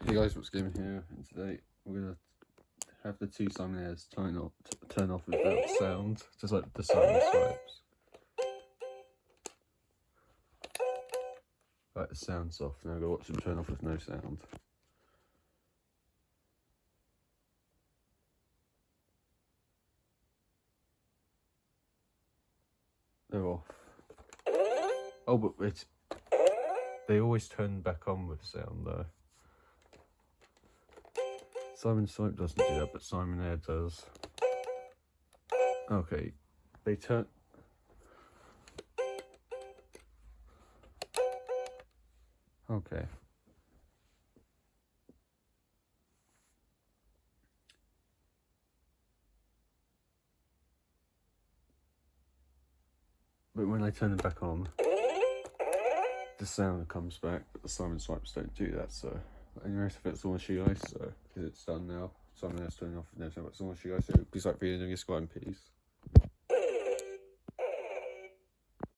Hey guys, what's Game here? And today we're gonna have the two Simon Airs turn off without sound, just like the Simon swipes. Right, the sound's off. Now go watch them turn off with no sound. They're off. Oh, but they always turn back on with sound though. Simon Swipe doesn't do that, but Simon Air does. Okay, they turn. Okay. But when I turn them back on, the sound comes back, but the Simon Swipes don't do that, so. Anyway, if it's all on you guys, so, because it's done now. Simon Air's turning off and everything, but it's all on you guys, so please like the video and give us a in peace.